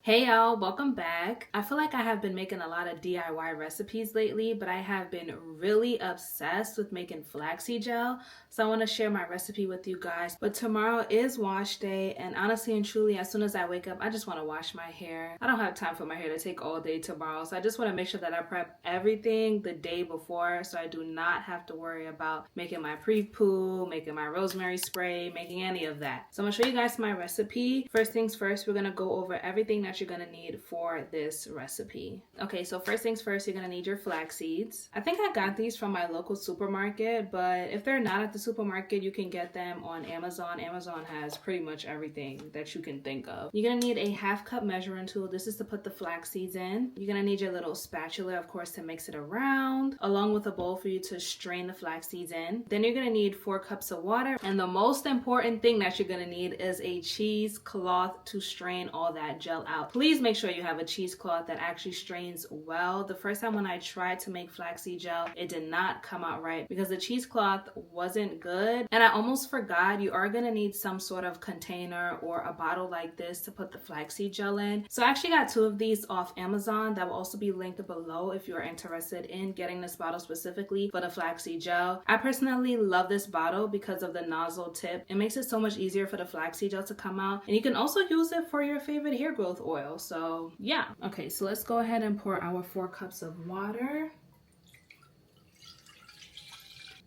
Hey y'all, welcome back. I feel like I have been making a lot of DIY recipes lately, but I have been really obsessed with making flaxseed gel. So I want to share my recipe with you guys. But tomorrow is wash day, and honestly and truly, as soon as I wake up, I just want to wash my hair. I don't have time for my hair to take all day tomorrow, so I just want to make sure that I prep everything the day before so I do not have to worry about making my pre-poo, making my rosemary spray, making any of that. So I'm going to show you guys my recipe. First things first, we're going to go over everything that you're gonna need for this recipe. Okay, so first things first, you're gonna need your flax seeds. I think I got these from my local supermarket, but if they're not at the supermarket, you can get them on Amazon. Amazon has pretty much everything that you can think of. You're gonna need a 1/2 cup measuring tool. This is to put the flax seeds in. You're gonna need your little spatula, of course, to mix it around, along with a bowl for you to strain the flax seeds in. Then you're gonna need 4 cups of water, and the most important thing that you're gonna need is a cheesecloth to strain all that gel out. Please make sure you have a cheesecloth that actually strains well. The first time when I tried to make flaxseed gel, it did not come out right because the cheesecloth wasn't good. And I almost forgot, you are gonna need some sort of container or a bottle like this to put the flaxseed gel in. So I actually got 2 of these off Amazon. That will also be linked below if you are interested in getting this bottle specifically for the flaxseed gel. I personally love this bottle because of the nozzle tip. It makes it so much easier for the flaxseed gel to come out. And you can also use it for your favorite hair growth oil. So yeah. Okay, so let's go ahead and pour our 4 cups of water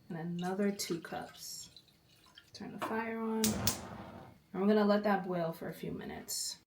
and another 2 cups. Turn the fire on, and we're gonna let that boil for a few minutes.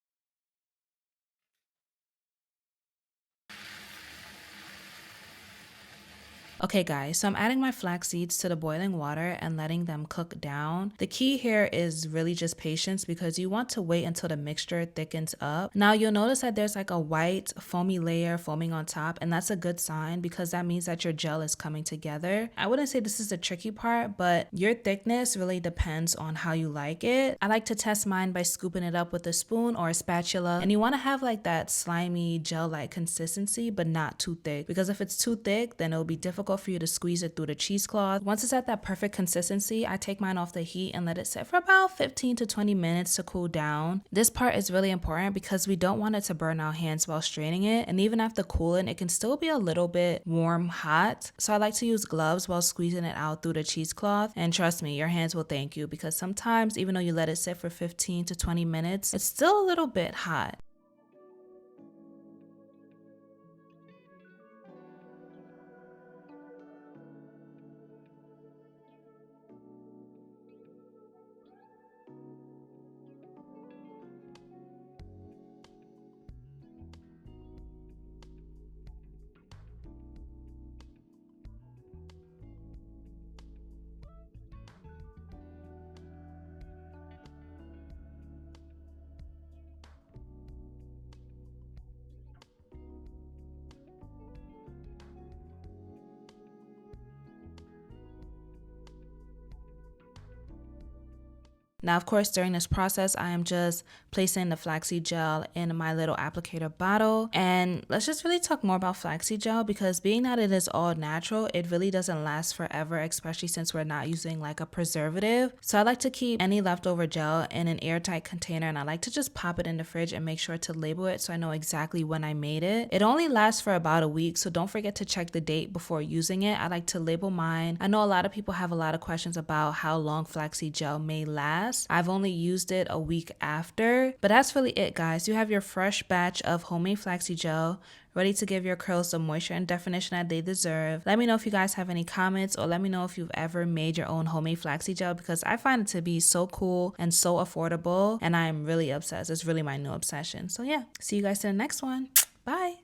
Okay guys, so I'm adding my flax seeds to the boiling water and letting them cook down. The key here is really just patience because you want to wait until the mixture thickens up. Now you'll notice that there's like a white foamy layer forming on top, and that's a good sign because that means that your gel is coming together. I wouldn't say this is the tricky part, but your thickness really depends on how you like it. I like to test mine by scooping it up with a spoon or a spatula, and you want to have like that slimy gel-like consistency but not too thick, because if it's too thick then it'll be difficult for you to squeeze it through the cheesecloth. Once it's at that perfect consistency, I take mine off the heat and let it sit for about 15 to 20 minutes to cool down. This part is really important because we don't want it to burn our hands while straining it, and even after cooling it can still be a little bit warm hot. So I like to use gloves while squeezing it out through the cheesecloth, and trust me, your hands will thank you because sometimes even though you let it sit for 15 to 20 minutes, it's still a little bit hot. Now, of course, during this process, I am just placing the flaxseed gel in my little applicator bottle. And let's just really talk more about flaxseed gel because being that it is all natural, it really doesn't last forever, especially since we're not using like a preservative. So I like to keep any leftover gel in an airtight container, and I like to just pop it in the fridge and make sure to label it so I know exactly when I made it. It only lasts for about a week, so don't forget to check the date before using it. I like to label mine. I know a lot of people have a lot of questions about how long flaxseed gel may last. I've only used it a week after, but that's really it, guys. You have your fresh batch of homemade flaxseed gel ready to give your curls the moisture and definition that they deserve. Let me know if you guys have any comments, or let me know if you've ever made your own homemade flaxseed gel because I find it to be so cool and so affordable, and I am really obsessed. It's really my new obsession. So yeah, see you guys in the next one. Bye.